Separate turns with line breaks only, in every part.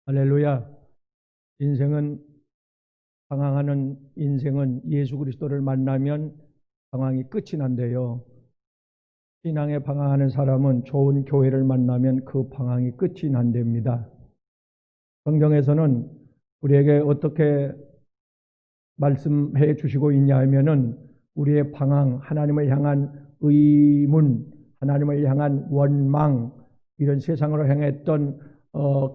할렐루야. 방황하는 인생은 예수 그리스도를 만나면 방황이 끝이 난대요. 신앙에 방황하는 사람은 좋은 교회를 만나면 그 방황이 끝이 난답니다. 성경에서는 우리에게 어떻게 말씀해 주시고 있냐 하면은 우리의 방황, 하나님을 향한 의문, 하나님을 향한 원망, 이런 세상으로 향했던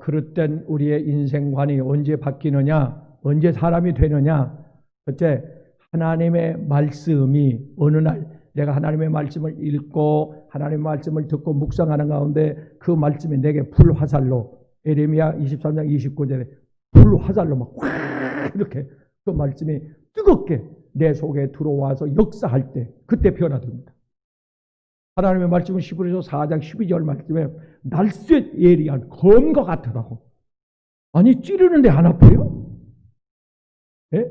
그릇된 우리의 인생관이 언제 바뀌느냐, 언제 사람이 되느냐. 첫째, 하나님의 말씀이 어느 날 내가 하나님의 말씀을 읽고 하나님의 말씀을 듣고 묵상하는 가운데 그 말씀이 내게 불화살로, 에레미야 23장 29절에 불화살로 막 확 이렇게 그 말씀이 뜨겁게 내 속에 들어와서 역사할 때, 그때 변화됩니다. 하나님의 말씀은 히브리서 4장 12절 말씀에 날쌘 예리한 검과 같으라고. 아니, 찌르는데 안 아파요? 예?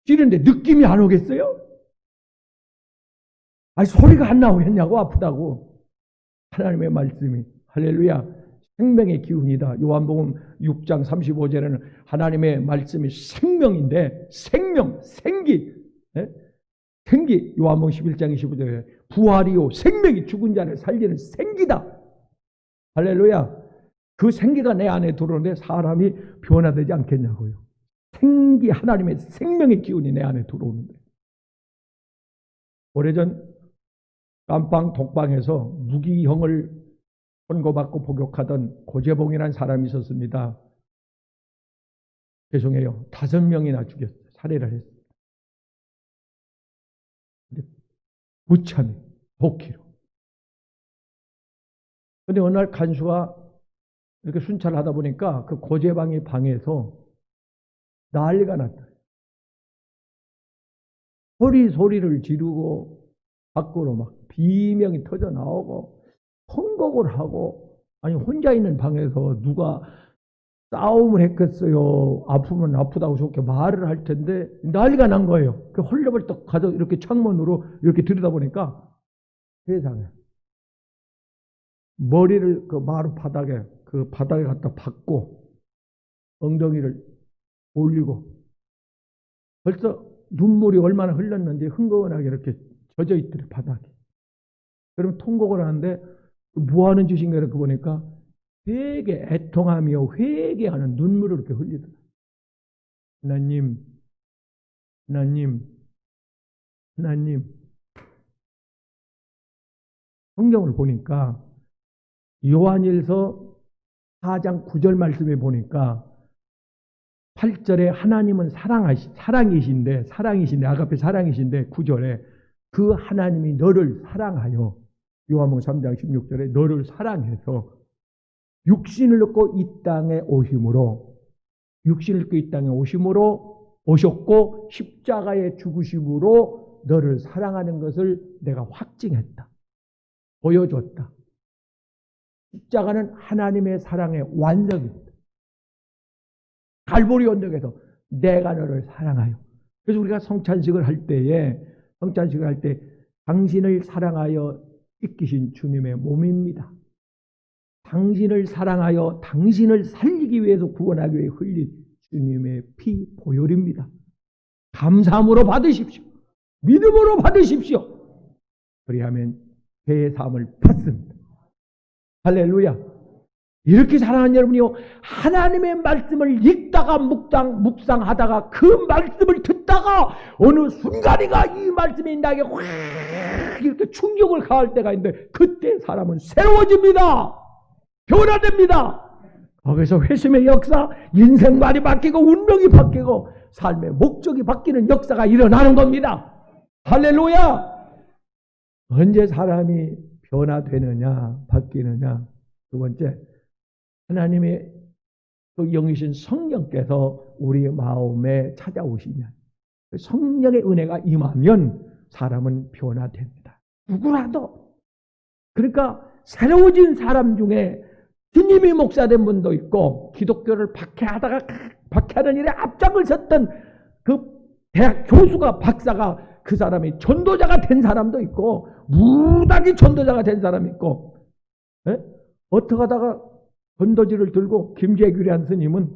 찌르는데 느낌이 안 오겠어요? 아니, 소리가 안 나오겠냐고, 아프다고. 하나님의 말씀이, 할렐루야, 생명의 기운이다. 요한복음 6장 35절에는 하나님의 말씀이 생명인데, 생명, 생기, 예? 생기. 요한복음 11장 25절에 부활이요 생명이 죽은 자를 살리는 생기다. 할렐루야. 그 생기가 내 안에 들어오는데 사람이 변화되지 않겠냐고요. 생기, 하나님의 생명의 기운이 내 안에 들어오는데. 오래전 깜빵 독방에서 무기형을 선고받고 복역하던 고재봉이라는 사람이 있었습니다. 죄송해요. 5명이나 죽였어요. 살해를 했어요. 무참히 복희로. 그런데 어느 날 간수가 이렇게 순찰을 하다 보니까 그 고재방의 방에서 난리가 났다. 소리를 지르고 밖으로 막 비명이 터져 나오고 통곡을 하고, 아니 혼자 있는 방에서 누가 싸움을 했겠어요. 아프면 아프다고 좋게 말을 할 텐데 난리가 난 거예요. 그 헐레벌떡 가서 이렇게 창문으로 이렇게 들여다보니까 세상에 머리를 그 마루 바닥에 갖다 박고 엉덩이를 올리고 벌써 눈물이 얼마나 흘렀는지 흥건하게 이렇게 젖어 있더래, 바닥에. 그럼 통곡을 하는데 뭐 하는 짓인가 이렇게 보니까 되게 애통하며 회개하는 눈물을 이렇게 흘리더라. 하나님, 하나님, 하나님. 성경을 보니까 요한일서 4장 9절 말씀에 보니까 8절에 하나님은 사랑이신데 아가페 사랑이신데 9절에 그 하나님이 너를 사랑하여, 요한복음 3장 16절에 너를 사랑해서 육신을 얻고 이 땅에 오심으로 오셨고 십자가의 죽으심으로 너를 사랑하는 것을 내가 확증했다. 보여줬다. 십자가는 하나님의 사랑의 완성입니다. 갈보리 언덕에서 내가 너를 사랑하여. 그래서 우리가 성찬식을 할 때 당신을 사랑하여 이끄신 주님의 몸입니다. 당신을 사랑하여 당신을 살리기 위해서 구원하기 위해 흘린 주님의 피 보혈입니다. 감사함으로 받으십시오. 믿음으로 받으십시오. 그리하면 죄의 사함을 받습니다. 할렐루야. 이렇게 사랑하는 여러분이요, 하나님의 말씀을 읽다가 묵상하다가 그 말씀을 듣다가 어느 순간이가 이 말씀이 나에게 확 이렇게 충격을 가할 때가 있는데 그때 사람은 새로워집니다. 변화됩니다. 거기서 회심의 역사, 인생관이 바뀌고 운명이 바뀌고 삶의 목적이 바뀌는 역사가 일어나는 겁니다. 할렐루야. 언제 사람이 변화되느냐, 바뀌느냐. 두 번째, 하나님의 그 영이신 성령께서 우리 마음에 찾아오시면, 성령의 은혜가 임하면 사람은 변화됩니다. 누구라도. 그러니까 새로워진 사람 중에 주님이 목사된 분도 있고, 기독교를 박해하는 일에 앞장을 섰던 그 대학 교수가, 박사가, 그 사람이 전도자가 된 사람도 있고, 무당이 전도자가 된 사람이 있고, 어떻게 하다가 전도지를 들고 김재규라는 스님은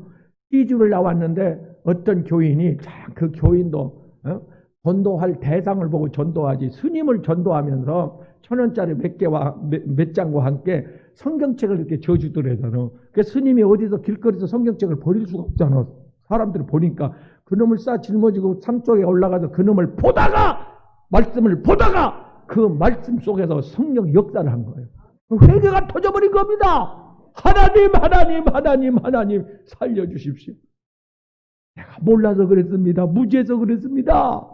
시주를 나왔는데 어떤 교인이 그 교인도 전도할 대상을 보고 전도하지 스님을 전도하면서 1,000원짜리 몇 개와 몇 장과 함께 성경책을 이렇게 져주더래잖아. 그 스님이 어디서 길거리에서 성경책을 버릴 수가 없잖아. 사람들이 보니까 그놈을 싸 짊어지고 산 쪽에 올라가서 그놈을 보다가 말씀을 보다가 그 말씀 속에서 성령 역사를 한 거예요. 회개가 터져버린 겁니다. 하나님, 하나님, 하나님, 하나님 살려주십시오. 내가 몰라서 그랬습니다. 무지해서 그랬습니다.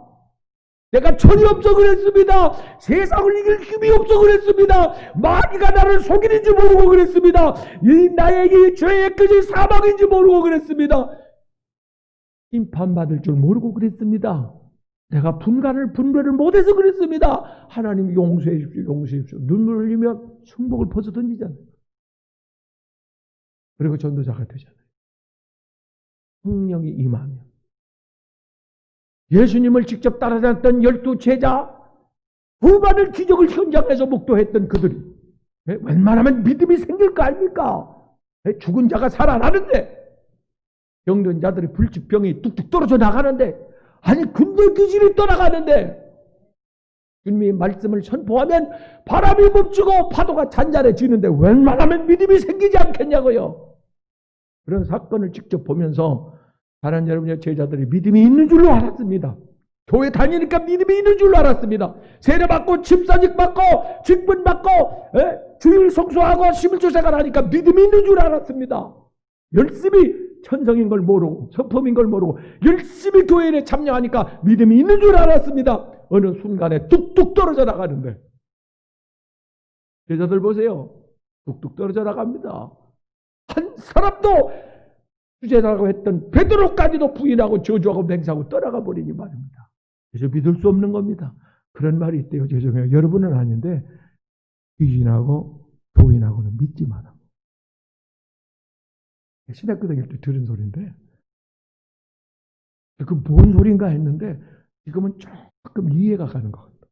내가 철이 없어 그랬습니다. 세상을 이길 힘이 없어 그랬습니다. 마귀가 나를 속이는지 모르고 그랬습니다. 이 나에게 죄의 끝이 사망인지 모르고 그랬습니다. 심판받을 줄 모르고 그랬습니다. 내가 분별을 못해서 그랬습니다. 하나님 용서해 주십시오. 용서해 주십시오. 눈물을 흘리면 승복을 벗어 던지잖아요. 그리고 전도자가 되잖아요. 성령이 임하면. 예수님을 직접 따라다녔던 12 제자, 수많은 기적을 현장에서 목도했던 그들이 웬만하면 믿음이 생길 거 아닙니까? 죽은 자가 살아나는데, 병든 자들의 불치병이 뚝뚝 떨어져 나가는데, 아니 군대 기질이 떠나가는데, 주님이 말씀을 선포하면 바람이 멈추고 파도가 잔잔해지는데 웬만하면 믿음이 생기지 않겠냐고요. 그런 사건을 직접 보면서 사랑하는 여러분의 제자들이 믿음이 있는 줄로 알았습니다. 교회 다니니까 믿음이 있는 줄로 알았습니다. 세례받고 집사직 받고 직분 받고 주일 성수하고 11조 생활하니까 믿음이 있는 줄 알았습니다. 열심히 천성인 걸 모르고 성품인 걸 모르고 열심히 교회에 참여하니까 믿음이 있는 줄 알았습니다. 어느 순간에 뚝뚝 떨어져 나가는데 제자들 보세요. 뚝뚝 떨어져 나갑니다. 한 사람도 주제라고 했던 베드로까지도 부인하고 저주하고 맹세하고 떠나가 버리니 말입니다. 그래서 믿을 수 없는 겁니다. 그런 말이 있대요. 죄송해요. 여러분은 아닌데 귀신하고 도인하고는 믿지 마라. 신학교 다닐 때 들은 소리인데 그 뭔 소린가 했는데 지금은 조금 이해가 가는 것 같아요.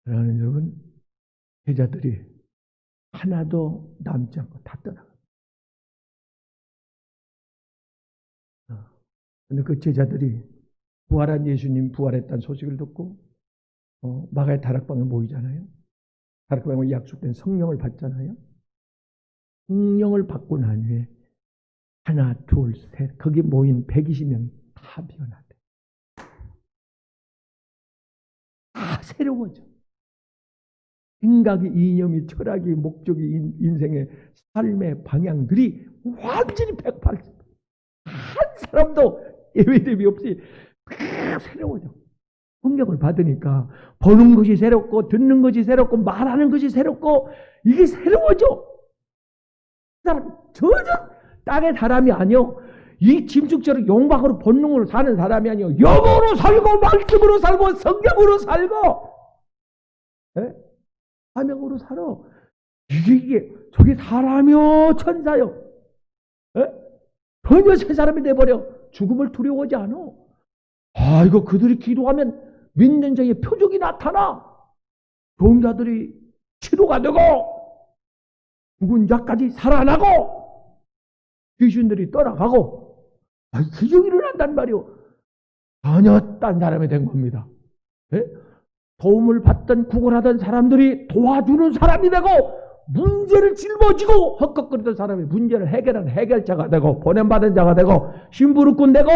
그러는 여러분 제자들이 하나도 남지 않고 다 떠나갑니다. 근데 그 제자들이 부활한 예수님 부활했다는 소식을 듣고 마가의 다락방에 모이잖아요. 다락방에 약속된 성령을 받잖아요. 성령을 받고 난 후에 하나, 둘, 셋 거기 모인 120명이 다 변화돼. 다 새로워져. 생각이, 이념이, 철학이, 목적이, 인생의 삶의 방향들이 완전히 180. 한 사람도 예외됨이 없이 새로워져. 성령을 받으니까 보는 것이 새롭고 듣는 것이 새롭고 말하는 것이 새롭고 이게 새로워져. 사람 전혀 땅의 사람이 아니요. 이 짐승처럼 용박으로 본능으로 사는 사람이 아니요. 영으로 살고 말씀으로 살고 성경으로 살고 사명으로 살아. 이게 저게 사람이요 천사요. 전혀 새 사람이 돼버려. 죽음을 두려워하지 않아. 이거 그들이 기도하면 믿는 자의 표적이 나타나. 좋은 자들이 치료가 되고 죽은 자까지 살아나고 귀신들이 떠나가고 기적이 일어난단 말이요. 전혀 딴 사람이 된 겁니다. 도움을 받던 구걸하던 사람들이 도와주는 사람이 되고 문제를 짊어지고 헛걱거리던 사람이 문제를 해결하는 해결자가 되고 보냄받은 자가 되고 심부름꾼 되고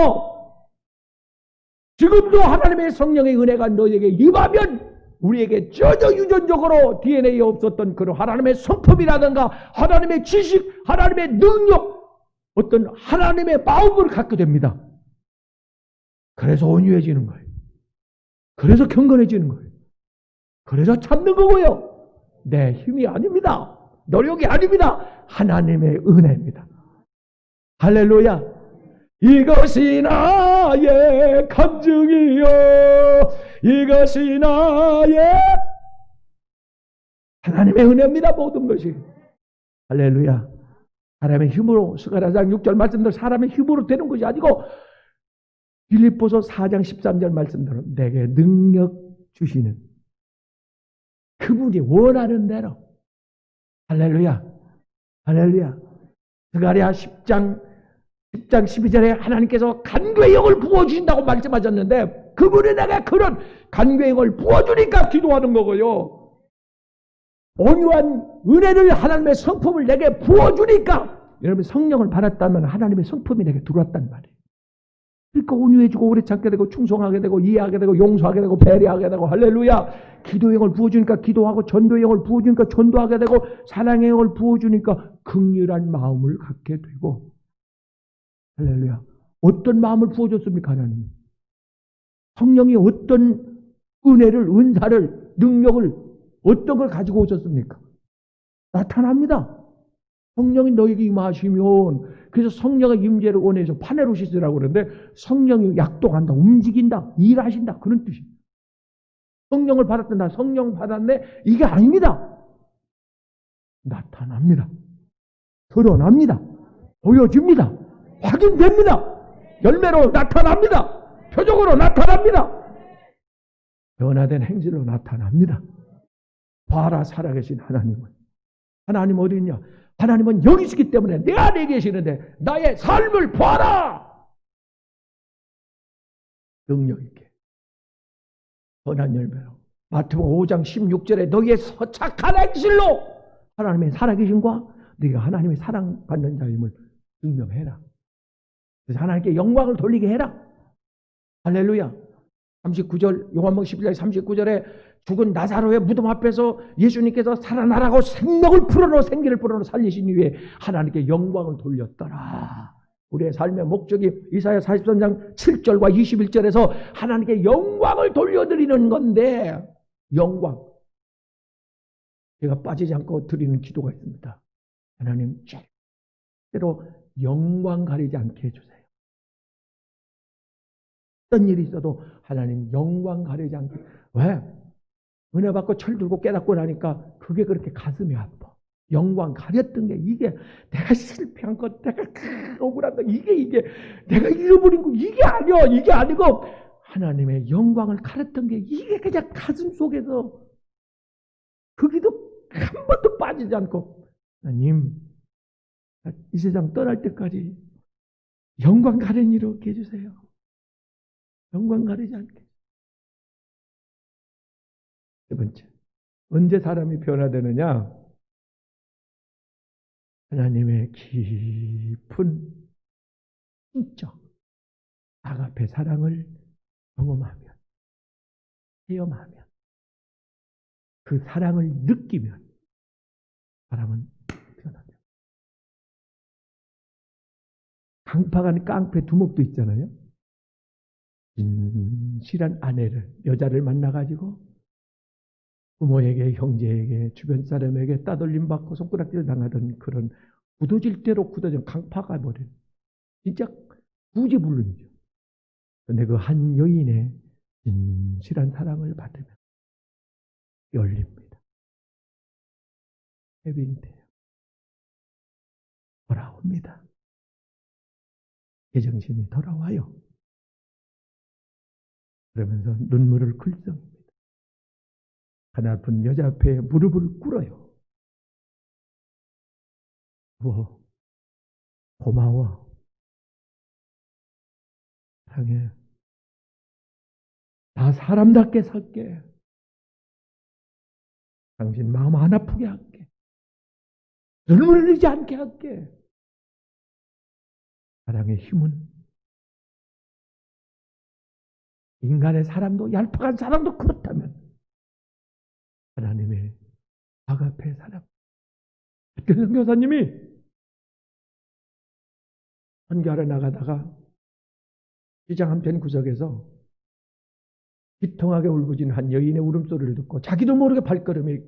지금도 하나님의 성령의 은혜가 너에게 임하면 우리에게 전혀 유전적으로 DNA에 없었던 그런 하나님의 성품이라든가 하나님의 지식, 하나님의 능력 어떤 하나님의 마음을 갖게 됩니다. 그래서 온유해지는 거예요. 그래서 경건해지는 거예요. 그래서 참는 거고요. 내 힘이 아닙니다. 노력이 아닙니다. 하나님의 은혜입니다. 할렐루야. 이것이 나의 간증이요. 이것이 나의 하나님의 은혜입니다. 모든 것이. 할렐루야. 사람의 힘으로 스가랴상 6절 말씀대로 사람의 힘으로 되는 것이 아니고 빌립보서 4장 13절 말씀대로 내게 능력 주시는 그분이 원하는 대로 할렐루야. 할렐루야. 스가랴 10장 12절에 하나님께서 간교의 영을 부어주신다고 말씀하셨는데 그분이 내가 그런 간교의 영을 부어주니까 기도하는 거고요. 온유한 은혜를 하나님의 성품을 내게 부어주니까 여러분 성령을 받았다면 하나님의 성품이 내게 들어왔단 말이에요. 그러니까 온유해지고 오래 참게 되고 충성하게 되고 이해하게 되고 용서하게 되고 배려하게 되고 할렐루야. 기도의 영을 부어주니까 기도하고 전도의 영을 부어주니까 전도하게 되고 사랑의 영을 부어주니까 긍휼한 마음을 갖게 되고 할렐루야. 어떤 마음을 부어줬습니까 하나님? 성령이 어떤 은혜를 은사를 능력을 어떤 걸 가지고 오셨습니까? 나타납니다. 성령이 너에게 임하시면 그래서 성령의 임재를 원해서 파네루시스라고 그러는데 성령이 약동한다, 움직인다, 일하신다 그런 뜻입니다. 성령을 받았다, 성령 받았네 이게 아닙니다. 나타납니다. 드러납니다. 보여집니다. 확인됩니다. 열매로 나타납니다. 표적으로 나타납니다. 변화된 행실로 나타납니다. 봐라 살아계신 하나님은. 하나님 어디 있냐? 하나님은 여기 있기 때문에 내 안에 계시는데 나의 삶을 봐라. 능력 있게. 선한 열매로. 마태복음 5장 16절에 너희의 서착한 행실로 하나님의 살아계신과 네가 하나님의 사랑받는 자임을 증명해라. 그래서 하나님께 영광을 돌리게 해라. 할렐루야. 39절 요한복음 11장 39절에 죽은 나사로의 무덤 앞에서 예수님께서 살아나라고 생명을 불어넣어 생기를 불어넣어 살리신 이후에 하나님께 영광을 돌렸더라. 우리의 삶의 목적이 이사야 43장 7절과 21절에서 하나님께 영광을 돌려드리는 건데 영광. 제가 빠지지 않고 드리는 기도가 있습니다. 하나님 절대로 영광 가리지 않게 해주세요. 어떤 일이 있어도 하나님 영광 가리지 않게. 왜? 은혜 받고 철 들고 깨닫고 나니까 그게 그렇게 가슴이 아파. 영광 가렸던 게 이게 내가 실패한 것, 내가 억울한 거, 이게 내가 잃어버린 거 이게 아니야. 이게 아니고 하나님의 영광을 가렸던 게 이게 그냥 가슴 속에서 거기도 한 번도 빠지지 않고 하나님 이 세상 떠날 때까지 영광 가린 이렇게 해주세요. 영광 가리지 않게. 세 번째, 언제 사람이 변화되느냐? 하나님의 깊은 인적 아가페 사랑을 경험하면, 체험하면, 그 사랑을 느끼면 사람은 변화돼요. 강팍한 깡패 두목도 있잖아요. 진실한 아내를, 여자를 만나가지고 부모에게, 형제에게, 주변 사람에게 따돌림 받고 손가락질 당하던 그런 굳어질 대로 굳어진 강파가 버린 진짜 구제불능이죠. 그런데 그 한 여인의 진실한 사랑을 받으면 열립니다. 해빙돼요. 돌아옵니다. 제정신이 돌아와요. 그러면서 눈물을 글썽입니다. 하나뿐 여자 앞에 무릎을 꿇어요. 고마워. 사랑해. 나 사람답게 살게. 당신 마음 안 아프게 할게. 눈물 흘리지 않게 할게. 사랑의 힘은 인간의 사람도 얄팍한 사람도 그렇다면 하나님의 아가페 사랑. 백현성 교사님이 선교하러 나가다가 시장 한편 구석에서 비통하게 울부짖는 한 여인의 울음소리를 듣고 자기도 모르게 발걸음이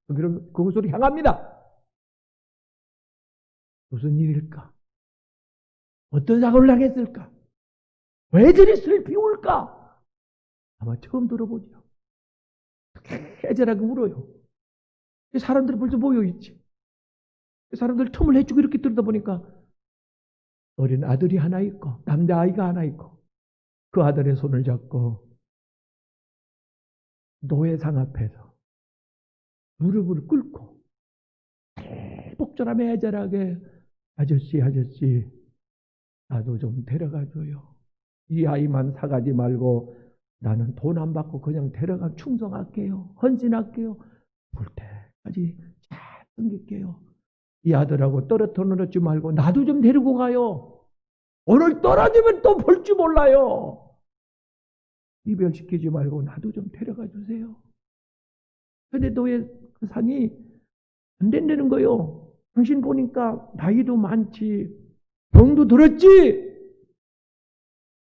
그곳으로 향합니다. 무슨 일일까? 어떤 사고를 당했을까? 왜 저리 슬피 울까? 아마 처음 들어보죠. 애절하게 울어요. 사람들이 벌써 모여있지. 사람들 틈을 해주고 이렇게 들다 보니까 어린 아들이 하나 있고 남자아이가 하나 있고 그 아들의 손을 잡고 노회상 앞에서 무릎을 꿇고 좀처럼 애절하게 아저씨 나도 좀 데려가줘요. 이 아이만 사가지 말고 나는 돈 안 받고 그냥 데려가 충성할게요. 헌신할게요. 볼 때까지 잘 섬길게요. 이 아들하고 떨어져 놓지 말고 나도 좀 데리고 가요. 오늘 떨어지면 또 볼 줄 몰라요. 이별시키지 말고 나도 좀 데려가 주세요. 그런데도 왜 그 상이 안 된다는 거요. 당신 보니까 나이도 많지, 병도 들었지.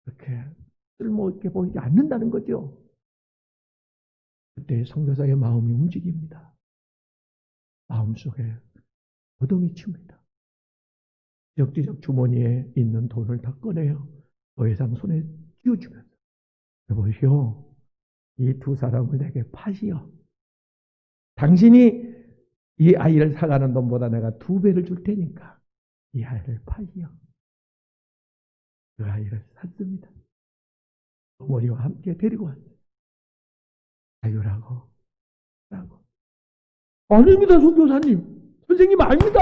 그렇게 쓸모있게 보이지 않는다는 거죠. 그때 선교사의 마음이 움직입니다. 마음속에 거동이 칩니다. 적지적 주머니에 있는 돈을 다 꺼내요. 더 이상 손에 쥐어주면서 여보시오, 이 두 사람을 내게 파시오. 당신이 이 아이를 사가는 돈보다 내가 2배를 줄 테니까 이 아이를 파시오. 그 아이를 샀습니다. 어머니와 함께 데리고 왔어요. 자유라고. 아닙니다, 선교사님. 선생님 아닙니다.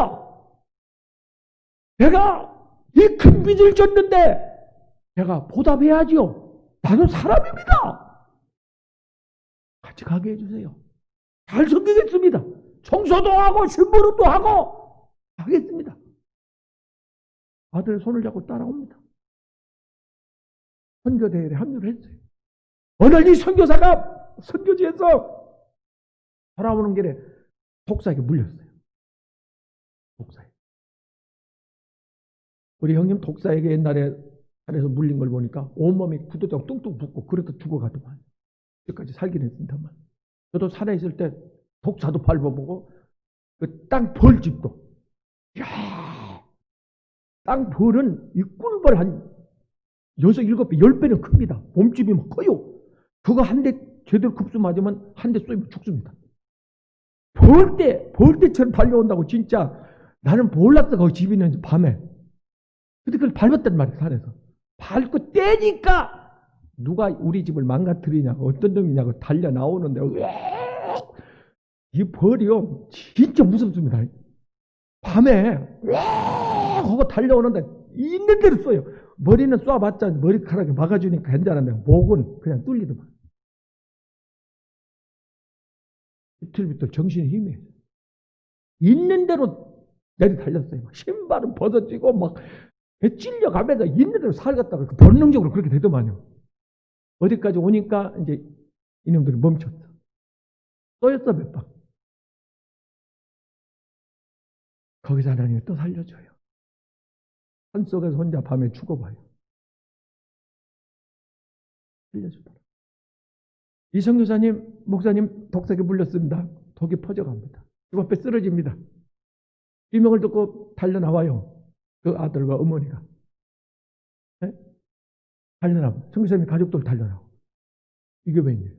내가 이 큰 빚을 졌는데 내가 보답해야지요. 나도 사람입니다. 같이 가게 해주세요. 잘 섬기겠습니다. 청소도 하고 신부름도 하고 하겠습니다. 아들의 손을 잡고 따라옵니다. 선교대회에 합류를 했어요. 어느 이 선교사가 선교지에서 돌아오는 길에 독사에게 물렸어요. 독사에. 우리 형님 독사에게 옛날에 산에서 물린 걸 보니까 온몸이 구두장 뚱뚱 붓고 그래도 죽어가더만. 여기까지 살긴 했습니다만. 저도 산에 있을 때 독사도 밟아보고 그 땅벌집도, 이야, 땅벌은 이 꿀벌 한 6, 7배, 10배는 큽니다. 몸집이 막 커요. 그거 한 대 제대로 급수 맞으면 한 대 쏘이면 죽습니다. 벌떼처럼 달려온다고 진짜. 나는 몰랐어, 거기 집이 있는지 밤에. 근데 그걸 밟았단 말이야, 산에서. 밟고 떼니까 누가 우리 집을 망가뜨리냐고, 어떤 놈이냐고 달려 나오는데, 이 벌이요, 진짜 무섭습니다. 밤에, 하고 달려오는데, 있는 대로 쏘요. 머리는 쏴봤자 머리카락에 막아주니까 괜찮은데, 목은 그냥 뚫리더만. 이틀부터 정신이 힘이 있는 대로 내리 달렸어요. 신발은 벗어지고 막 찔려가면서 있는 대로 살갔다가 본능적으로 그렇게 되더만요. 어디까지 오니까 이제 이놈들이 멈췄어. 쏘였어, 몇 방. 거기서 하나님이 또 살려줘요. 산속에서 혼자 밤에 죽어봐요. 살려주더라. 이 선교사님, 목사님 독사에 물렸습니다. 독이 퍼져갑니다. 그 앞에 쓰러집니다. 비명을 듣고 달려나와요. 그 아들과 어머니가. 네? 달려나와. 선교사님 가족들 달려나와. 이게 웬일이에요?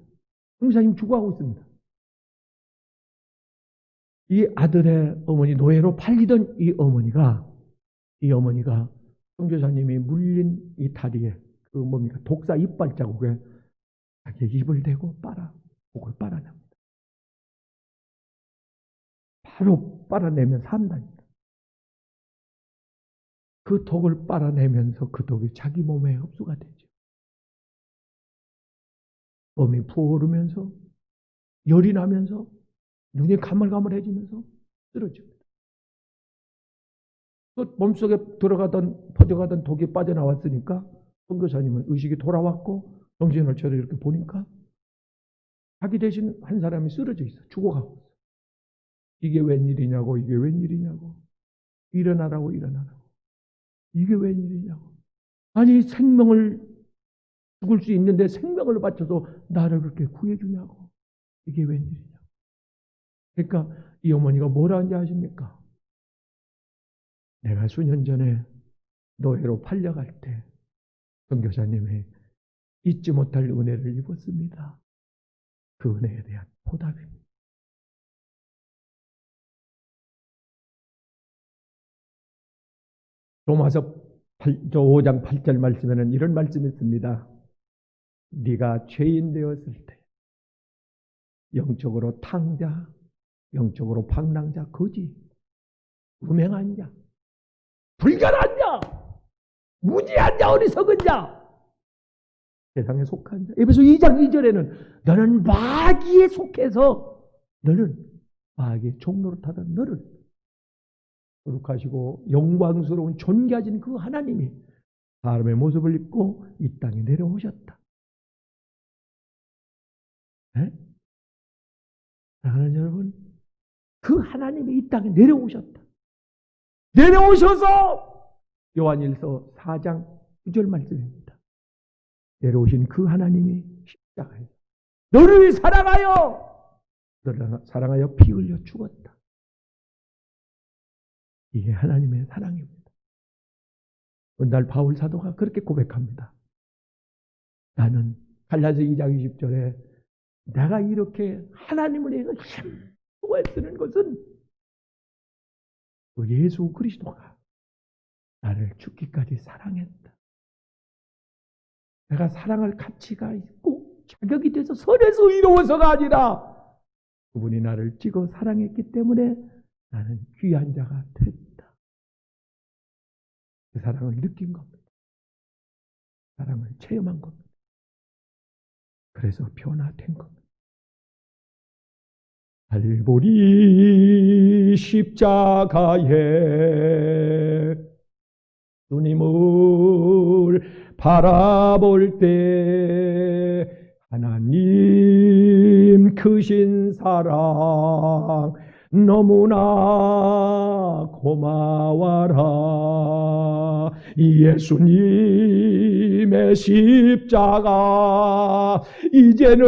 선교사님 죽어가고 있습니다. 이 아들의 어머니, 노예로 팔리던 이 어머니가 선교사님이 물린 이 다리에 그 뭡니까? 독사 이빨 자국에 자기 입을 대고 목을 빨아냅니다. 바로 빨아내면 산다니까. 그 독을 빨아내면서 그 독이 자기 몸에 흡수가 되죠. 몸이 부어오르면서 열이 나면서 눈이 가물가물해지면서 쓰러집니다. 그 몸속에 퍼져가던 독이 빠져나왔으니까 선교사님은 의식이 돌아왔고 정신을 차려 이렇게 보니까 자기 대신 한 사람이 쓰러져 있어. 죽어가고 있어. 이게 웬일이냐고. 일어나라고. 이게 웬일이냐고. 아니 생명을 죽을 수 있는데 생명을 바쳐서 나를 그렇게 구해주냐고. 이게 웬일이냐고. 그러니까 이 어머니가 뭐라 하는지 아십니까? 내가 수년 전에 노예로 팔려갈 때 선교사님이 잊지 못할 은혜를 입었습니다. 그 은혜에 대한 보답입니다. 로마서 5장 8절 말씀에는 이런 말씀이 있습니다. 네가 죄인 되었을 때 영적으로 탕자, 영적으로 방랑자, 거지. 무명한 자, 불결한 자, 무지한 자, 어리석은 자, 세상에 속한 자. 에베소 2장 2절에는 너는 마귀에 속해서 너는 마귀의 종노릇하던 너를 거룩하시고 영광스러운 존귀하신 그 하나님이 사람의 모습을 입고 이 땅에 내려오셨다. 네? 사랑하는 여러분, 그 하나님이 이 땅에 내려오셨다. 내려오셔서 요한일서 4장 9절 말씀입니다. 내려오신 그 하나님이 십자가에 너를 사랑하여 피 흘려 죽었다. 이게 하나님의 사랑입니다. 오늘 바울 사도가 그렇게 고백합니다. 나는 갈라디아 2장 20절에 내가 이렇게 하나님을 위해서 힘쓰고 애쓰는 것은 그 예수 그리스도가 나를 죽기까지 사랑했다. 내가 사랑할 가치가 있고 자격이 돼서 선에서 의로워서가 아니라 그분이 나를 찍어 사랑했기 때문에 나는 귀한 자가 됐다. 그 사랑을 느낀 겁니다. 사랑을 체험한 겁니다. 그래서 변화된 겁니다. 갈보리 십자가에 주님을 바라볼 때 하나님 크신 사랑 너무나 고마워라. 예수님의 십자가 이제는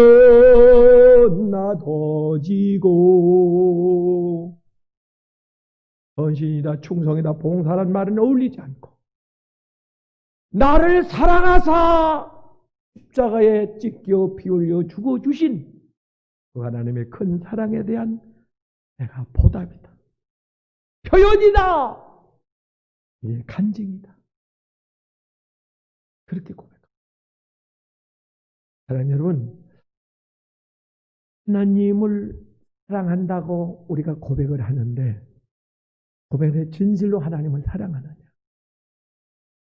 나도 지고 헌신이다 충성이다 봉사란 말은 어울리지 않고 나를 사랑하사 십자가에 찢겨 피 흘려 죽어주신 그 하나님의 큰 사랑에 대한 내가 보답이다. 표현이다. 이게 간증이다. 그렇게 고백합니다. 사랑하는 여러분, 하나님을 사랑한다고 우리가 고백을 하는데 고백의 진실로 하나님을 사랑하느냐?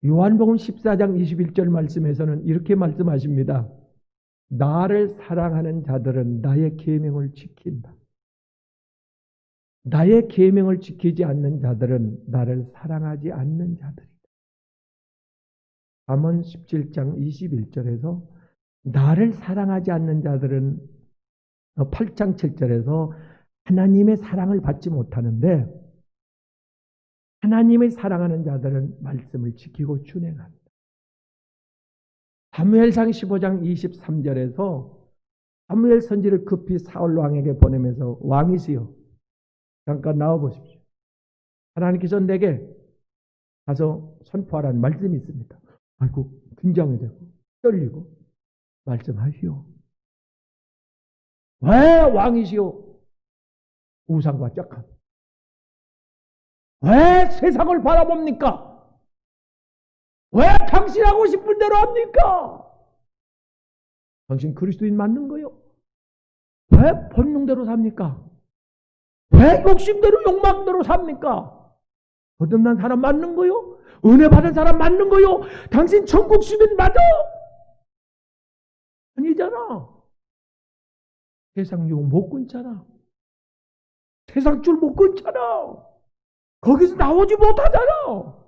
요한복음 14장 21절 말씀에서는 이렇게 말씀하십니다. 나를 사랑하는 자들은 나의 계명을 지킨다. 나의 계명을 지키지 않는 자들은 나를 사랑하지 않는 자들이다. 잠언 17장 21절에서 나를 사랑하지 않는 자들은 8장 7절에서 하나님의 사랑을 받지 못하는데 하나님의 사랑하는 자들은 말씀을 지키고 준행한다. 사무엘상 15장 23절에서 사무엘 선지를 급히 사울 왕에게 보내면서 왕이시여 잠깐 나와 보십시오. 하나님께서 내게 가서 선포하라는 말씀이 있습니다. 아이고 긴장이 되고 떨리고 말씀하시오. 왜 왕이시오? 우상과 짝함. 왜 세상을 바라봅니까? 왜 당신 하고 싶은 대로 합니까? 당신 그리스도인 맞는 거요? 왜 본능대로 삽니까? 왜 욕심대로 욕망대로 삽니까? 거듭난 사람 맞는 거요? 은혜 받은 사람 맞는 거요? 당신 천국 시민 맞아? 아니잖아. 세상 유혹 못 끊잖아. 세상 줄 못 끊잖아. 거기서 나오지 못하잖아.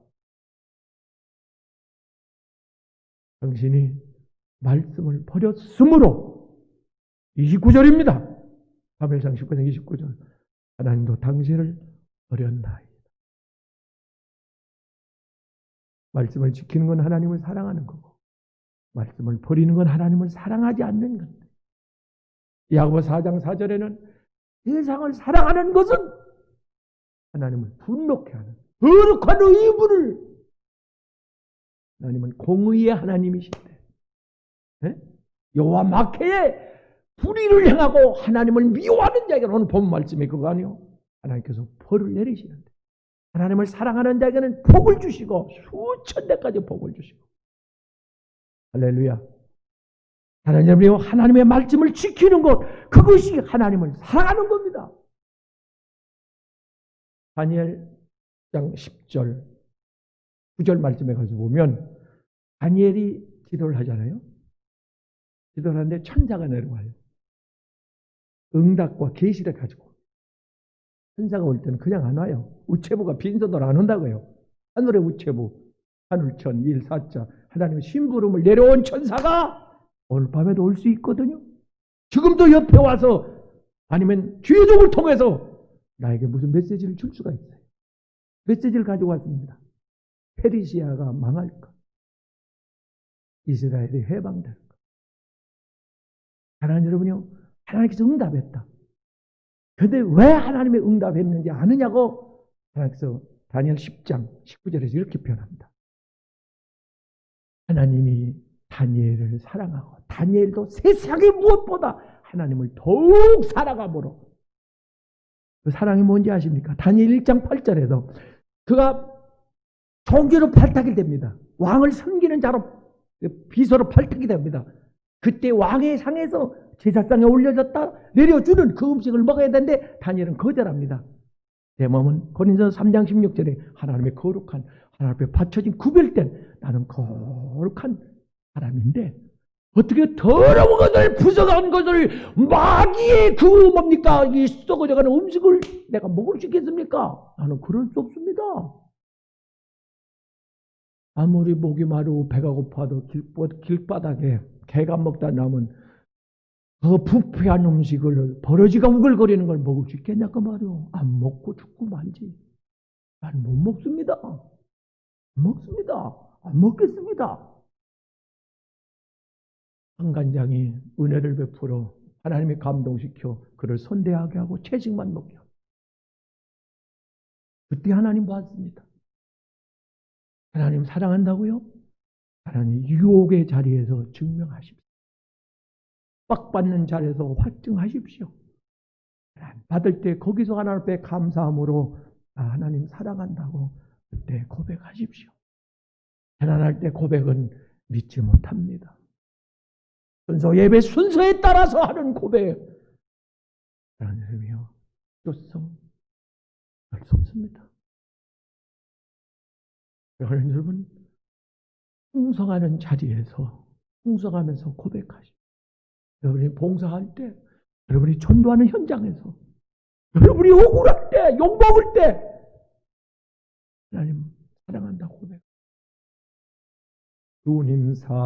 당신이 말씀을 버렸으므로 29절입니다. 사무엘상 19장 29절 하나님도 당신을 버렸나이다. 말씀을 지키는 건 하나님을 사랑하는 거고 말씀을 버리는 건 하나님을 사랑하지 않는 건데 야고보 4장 4절에는 세상을 사랑하는 것은 하나님을 분노케 하는 거룩한 의무를 하나님은 공의의 하나님이신데 여호와 마케의 불의를 행하고 하나님을 미워하는 자에게는 오늘 본 말씀이 그거 아니요. 하나님께서 벌을 내리시는데 하나님을 사랑하는 자에게는 복을 주시고 수천 대까지 복을 주시고 할렐루야. 하나님이 하나님의 말씀을 지키는 것 그것이 하나님을 사랑하는 겁니다. 다니엘 10장 10절, 9절 말씀에 가서 보면 다니엘이 기도를 하잖아요. 기도를 하는데 천사가 내려와요. 응답과 계시를 가지고. 천사가 올 때는 그냥 안 와요. 우체부가 빈손으로 안 온다고요. 하늘의 우체부, 하늘천, 일사자, 하나님의 심부름을 내려온 천사가 오늘 밤에도 올 수 있거든요. 지금도 옆에 와서 아니면 귀족을 통해서 나에게 무슨 메시지를 줄 수가 있어요. 메시지를 가지고 왔습니다. 페르시아가 망할까? 이스라엘이 해방될까? 하나님 여러분요, 하나님께서 응답했다. 그런데 왜 하나님의 응답했는지 아느냐고 하나님께서 다니엘 10장 19절에서 이렇게 표현합니다. 하나님이 다니엘을 사랑하고 다니엘도 세상의 무엇보다 하나님을 더욱 사랑함으로, 그 사랑이 뭔지 아십니까? 다니엘 1장 8절에서 그가 종교로 발탁이 됩니다. 왕을 섬기는 자로, 비서로 발탁이 됩니다. 그때 왕의 상에서 제사상에 올려졌다 내려주는 그 음식을 먹어야 되는데 다니엘은 거절합니다. 내 몸은 고린도서 3장 16절에 하나님의 거룩한, 하나님 앞에 바쳐진 구별된 나는 거룩한 사람인데 어떻게 더러운 것을, 부정한 것을, 마귀의 그 뭡니까, 이 썩어져가는 음식을 내가 먹을 수 있겠습니까? 나는 그럴 수 없습니다. 아무리 목이 마르고 배가 고파도 길바닥에 개가 먹다 남은 그 부패한 음식을, 버러지가 우글거리는 걸 먹을 수 있겠냐 그 말이요. 안 먹고 죽고 말지. 난 못 먹습니다. 안 먹습니다. 안 먹겠습니다. 한간장이 은혜를 베풀어 하나님이 감동시켜 그를 선대하게 하고 채식만 먹게 하고, 그때 하나님 봤습니다. 하나님 사랑한다고요? 하나님 유혹의 자리에서 증명하십시오. 빡받는 자리에서 확증하십시오. 받을 때 거기서 하나님 앞에 감사함으로 하나님 사랑한다고 그때 고백하십시오. 가난할 때 고백은 믿지 못합니다. 순서, 예배 순서에 따라서 하는 고백, 하나님이여 교성 할 수 없습니다. 하나님 여러분, 풍성하는 자리에서 풍성하면서 고백하십시오. 여러분이 봉사할 때, 여러분이 전도하는 현장에서, 여러분이 억울할 때, 욕먹을 때 하나님 사랑한다고 고백. 주님 사랑해요,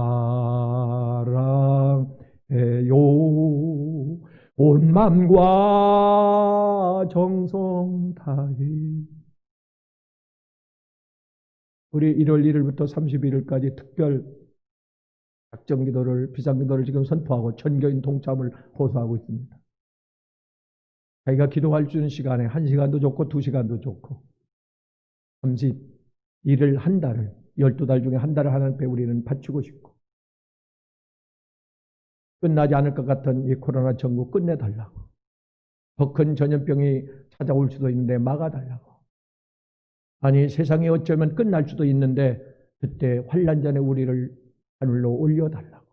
온 마음과 정성 다해. 우리 1월 1일부터 31일까지 특별 작정기도를, 비상기도를 지금 선포하고 전교인 동참을 호소하고 있습니다. 자기가 기도할 수 있는 시간에 1시간도 좋고 2시간도 좋고 31일 한 달을, 12달 중에 한 달을 하나님께 우리는 바치고 싶고, 끝나지 않을 것 같은 이 코로나 전국 끝내달라고, 더 큰 전염병이 찾아올 수도 있는데 막아달라고, 아니 세상이 어쩌면 끝날 수도 있는데 그때 환난 전에 우리를 하늘로 올려달라고,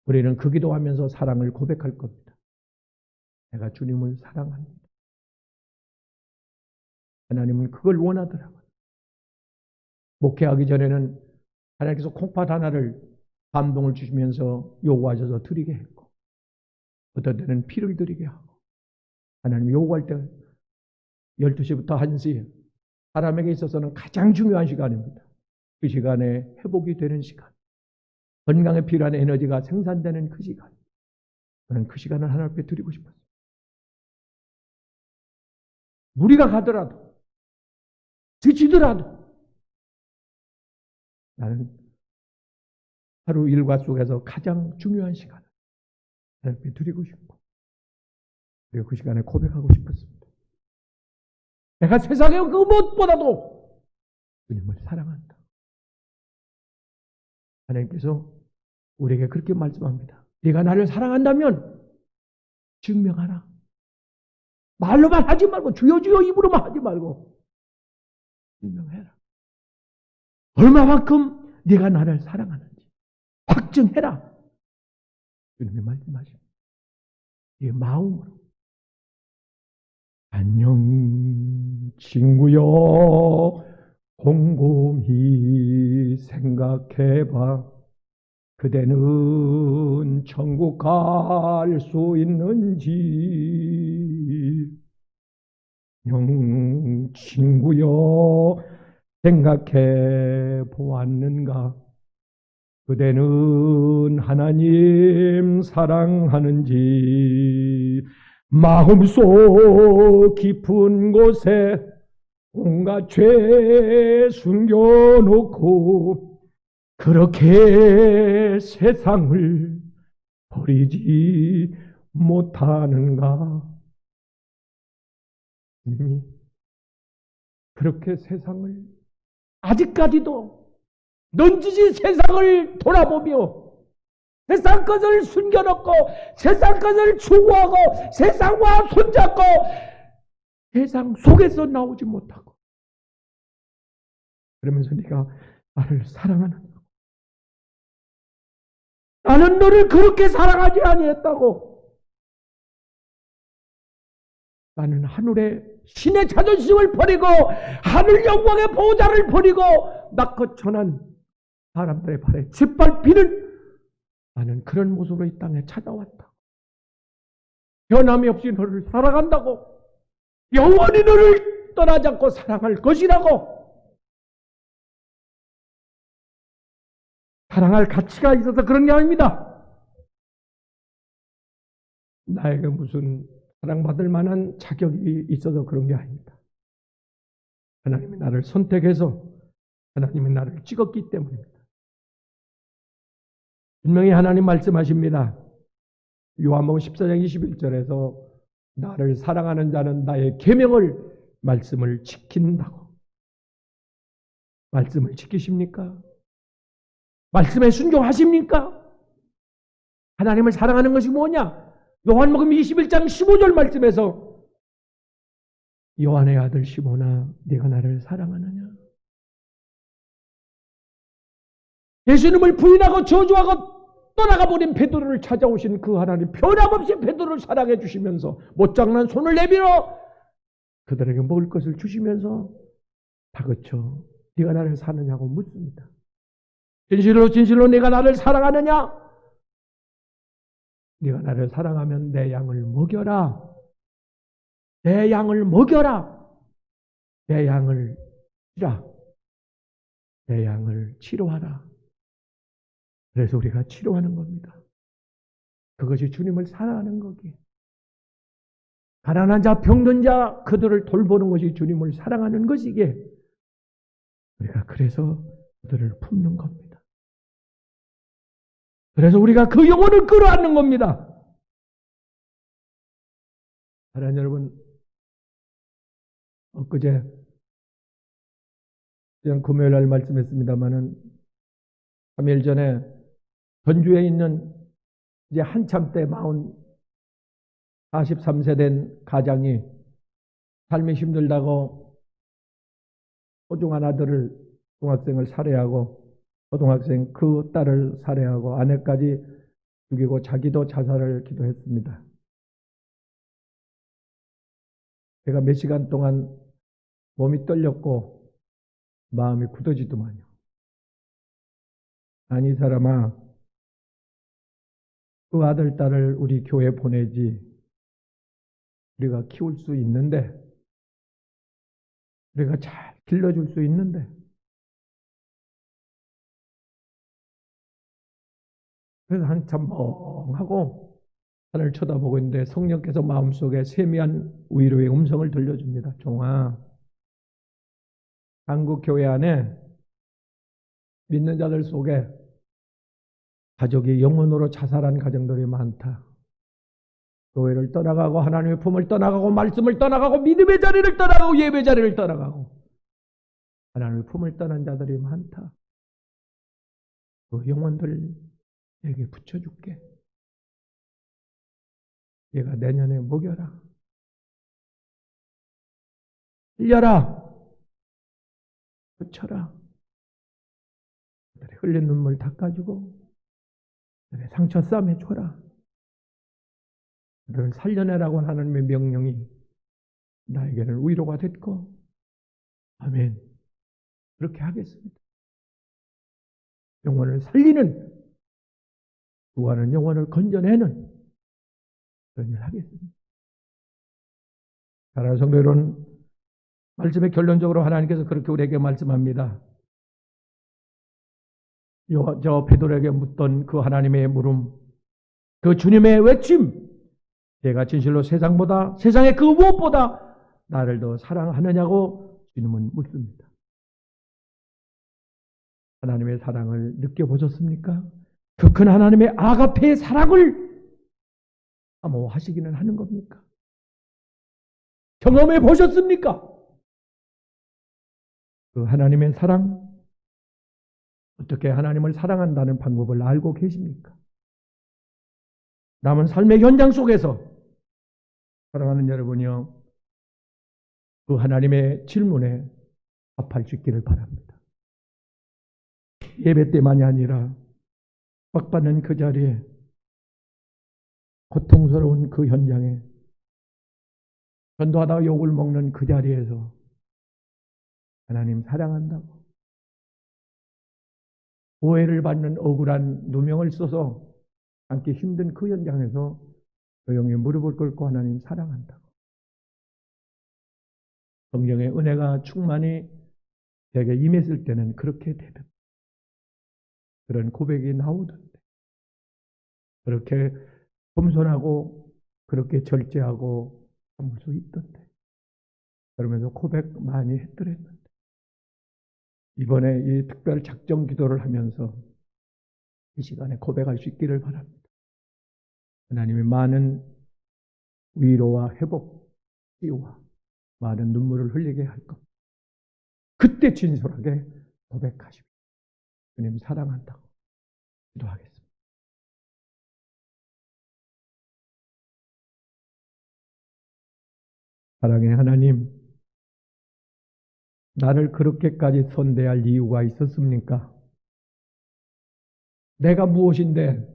우리는 그 기도하면서 사랑을 고백할 겁니다. 내가 주님을 사랑합니다. 하나님은 그걸 원하더라고요. 목회하기 전에는 하나님께서 콩팥 하나를 감동을 주시면서 요구하셔서 드리게 했고, 어떤 때는 피를 드리게 하고, 하나님 요구할 때 12시부터 1시, 사람에게 있어서는 가장 중요한 시간입니다. 그 시간에 회복이 되는 시간, 건강에 필요한 에너지가 생산되는 그 시간, 저는 그 시간을 하나님 앞에 드리고 싶었어요. 무리가 가더라도, 지치더라도 나는 하루 일과 속에서 가장 중요한 시간을 하나님 앞에 드리고 싶고, 그리고 그 시간에 고백하고 싶었습니다. 내가 세상의 그 무엇보다도 주님을 사랑한다. 하나님께서 우리에게 그렇게 말씀합니다. 네가 나를 사랑한다면 증명하라. 말로만 하지 말고, 주여 주여 입으로만 하지 말고 증명해라. 얼마만큼 네가 나를 사랑하는지 확증해라. 주님이 말씀하십니다. 이 마음으로. 안녕 친구여 곰곰이 생각해봐. 그대는 천국 갈 수 있는지. 영 친구여 생각해 보았는가? 그대는 하나님 사랑하는지. 마음속 깊은 곳에 온갖 죄 숨겨놓고 그렇게 세상을 버리지 못하는가? 님이 그렇게 세상을 아직까지도 넌지시 세상을 돌아보며 세상 것을 숨겨놓고 세상 것을 추구하고 세상과 손잡고 세상 속에서 나오지 못하고 그러면서 네가 나를 사랑하는 거. 나는 너를 그렇게 사랑하지 아니했다고. 나는 하늘의 신의 자존심을 버리고 하늘 영광의 보호자를 버리고 낳고 천한 사람들의 발에 짓밟히는 나는 그런 모습으로 이 땅에 찾아왔다. 변함이 없이 너를 사랑한다고. 영원히 너를 떠나지 않고 사랑할 것이라고. 사랑할 가치가 있어서 그런 게 아닙니다. 나에게 무슨 사랑받을 만한 자격이 있어서 그런 게 아닙니다. 하나님이 나를 선택해서 하나님이 나를 찍었기 때문입니다. 분명히 하나님 말씀하십니다. 요한복음 14장 21절에서 나를 사랑하는 자는 나의 계명을 말씀을 지킨다고. 말씀을 지키십니까? 말씀에 순종하십니까? 하나님을 사랑하는 것이 뭐냐? 요한복음 21장 15절 말씀에서 요한의 아들 시몬아 네가 나를 사랑하느냐? 예수님을 부인하고 저주하고 떠나가 버린 베드로를 찾아오신 그 하나님 변함없이 베드로를 사랑해 주시면서 못장난 손을 내밀어 그들에게 먹을 것을 주시면서 다그쳐 네가 나를 사느냐고 묻습니다. 진실로 진실로 네가 나를 사랑하느냐? 네가 나를 사랑하면 내 양을 먹여라. 내 양을 먹여라. 내 양을 치라. 내 양을 치료하라. 그래서 우리가 치료하는 겁니다. 그것이 주님을 사랑하는 거기에. 가난한 자, 병든 자, 그들을 돌보는 것이 주님을 사랑하는 것이기에 우리가 그래서 그들을 품는 겁니다. 그래서 우리가 그 영혼을 끌어안는 겁니다. 사랑하는 여러분, 엊그제 그냥 금요일 날 말씀했습니다마는 3일 전에 전주에 있는 이제 한참 때 43세 된 가장이 삶이 힘들다고 소중한 아들을 중학생을 살해하고 고등학생 그 딸을 살해하고 아내까지 죽이고 자기도 자살을 기도했습니다. 제가 몇 시간 동안 몸이 떨렸고 마음이 굳어지더만요. 아니 이 사람아, 그 아들 딸을 우리 교회에 보내지 우리가 키울 수 있는데 우리가 잘 길러줄 수 있는데 그래서 한참 멍하고 하늘을 쳐다보고 있는데 성령께서 마음속에 세미한 위로의 음성을 들려줍니다. 종아, 한국 교회 안에 믿는 자들 속에 가족이 영혼으로 자살한 가정들이 많다. 교회를 떠나가고 하나님의 품을 떠나가고 말씀을 떠나가고 믿음의 자리를 떠나가고 예배 자리를 떠나가고 하나님의 품을 떠난 자들이 많다. 그 영혼들 내게 붙여줄게. 얘가 내년에 먹여라. 흘려라. 붙여라. 흘린 눈물 닦아주고 상처 싸매줘라. 그들을 살려내라고 하나님의 명령이 나에게는 위로가 됐고 아멘. 그렇게 하겠습니다. 영혼을 살리는, 구하는 영혼을 건져내는 그런 일을 하겠습니다. 사랑하는 성도 여러분, 말씀의 결론적으로 하나님께서 그렇게 우리에게 말씀합니다. 저 베드로에게 묻던 그 하나님의 물음, 그 주님의 외침, 내가 진실로 세상의 그 무엇보다 나를 더 사랑하느냐고 주님은 묻습니다. 하나님의 사랑을 느껴보셨습니까? 그 큰 하나님의 아가페의 사랑을 사모하시기는 하는 겁니까? 경험해 보셨습니까? 그 하나님의 사랑, 어떻게 하나님을 사랑한다는 방법을 알고 계십니까? 남은 삶의 현장 속에서 사랑하는 여러분이요, 그 하나님의 질문에 답할 수 있기를 바랍니다. 예배 때만이 아니라 빡받는 그 자리에, 고통스러운 그 현장에, 전도하다가 욕을 먹는 그 자리에서 하나님 사랑한다고, 오해를 받는 억울한 누명을 써서 앉기 힘든 그 현장에서 조용히 무릎을 꿇고 하나님 사랑한다고, 성령의 은혜가 충만히 제게 임했을 때는 그렇게 되던, 그런 고백이 나오던데, 그렇게 겸손하고 그렇게 절제하고 참을 수 있던데, 그러면서 고백 많이 했더랬는데, 이번에 이 특별 작정 기도를 하면서 이 시간에 고백할 수 있기를 바랍니다. 하나님의 많은 위로와 회복, 치유와 많은 눈물을 흘리게 할 것. 그때 진솔하게 고백하십시오. 주님 사랑한다고 기도하겠습니다. 사랑의 하나님, 나를 그렇게까지 선대할 이유가 있었습니까? 내가 무엇인데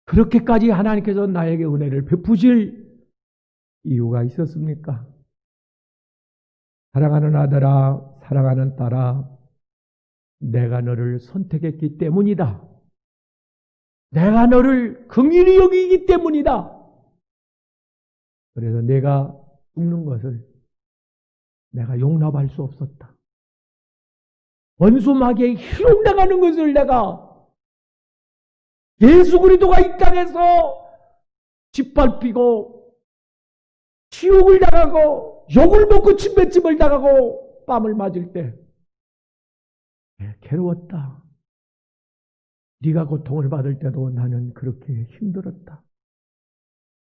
그렇게까지 하나님께서 나에게 은혜를 베푸실 이유가 있었습니까? 사랑하는 아들아, 사랑하는 딸아, 내가 너를 선택했기 때문이다. 내가 너를 긍휼히 여기기 때문이다. 그래서 내가 죽는 것을 내가 용납할 수 없었다. 원수 마귀에 희롱당하는 것을 내가, 예수 그리스도가 이 땅에서 짓밟히고 지옥을 당하고 욕을 먹고 침뱉음을 당하고 뺨을 맞을 때 괴로웠다. 네가 고통을 받을 때도 나는 그렇게 힘들었다.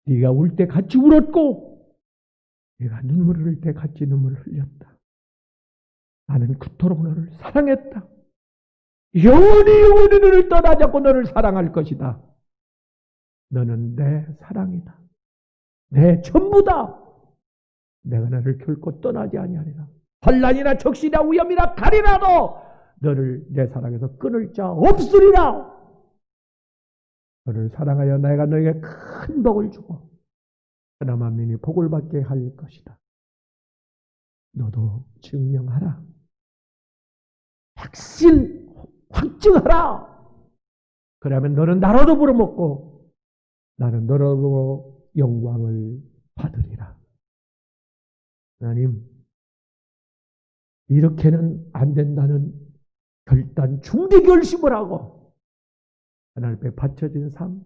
네가 울 때 같이 울었고 네가 눈물을 흘릴 때 같이 눈물을 흘렸다. 나는 그토록 너를 사랑했다. 영원히 너를 떠나지 않고 너를 사랑할 것이다. 너는 내 사랑이다. 내 전부다. 내가 너를 결코 떠나지 아니하리라. 환난이나 적시나 위험이나 칼이라도 너를 내 사랑에서 끊을 자 없으리라. 너를 사랑하여 내가 너에게 큰 복을 주고 천하 만민이 복을 받게 할 것이다. 너도 증명하라. 확증하라. 그러면 너는 나로도 부려먹고 나는 너로도 영광을 받으리라. 하나님, 이렇게는 안 된다는 결단, 중대 결심을 하고 하나님 앞에 바쳐진 삶.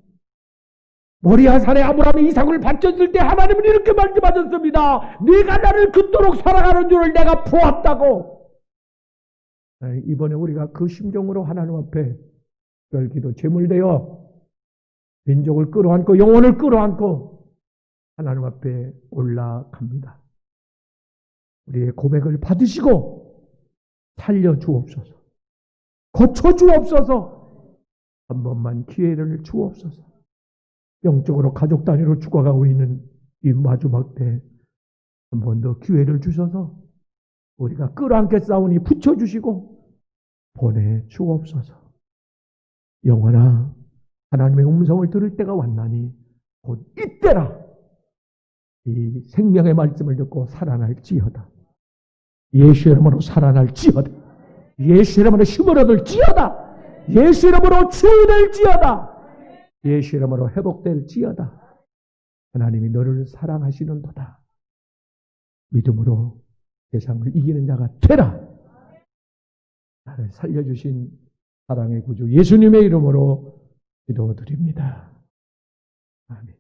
모리아 산에 아브라함이 이삭을 바쳤을 때 하나님은 이렇게 말씀하셨습니다. 네가 나를 그토록 사랑하는 줄을 내가 보았다고. 이번에 우리가 그 심정으로 하나님 앞에 기도 제물되어 민족을 끌어안고 영혼을 끌어안고 하나님 앞에 올라갑니다. 우리의 고백을 받으시고 살려주옵소서. 고쳐주옵소서. 한 번만 기회를 주옵소서. 영적으로 가족 단위로 죽어가고 있는 이 마지막 때 한 번 더 기회를 주셔서 우리가 끌어안게 싸우니 붙여주시고 보내주옵소서. 영원아, 하나님의 음성을 들을 때가 왔나니 곧 이때라. 이 생명의 말씀을 듣고 살아날지어다. 예수 이름으로 살아날지어다. 예수 이름으로 힘을 얻을지어다. 예수 이름으로 치유될지어다. 예수 이름으로 회복될지어다. 하나님이 너를 사랑하시는도다. 믿음으로 세상을 이기는 자가 되라. 나를 살려주신 사랑의 구주 예수님의 이름으로 기도드립니다. 아멘.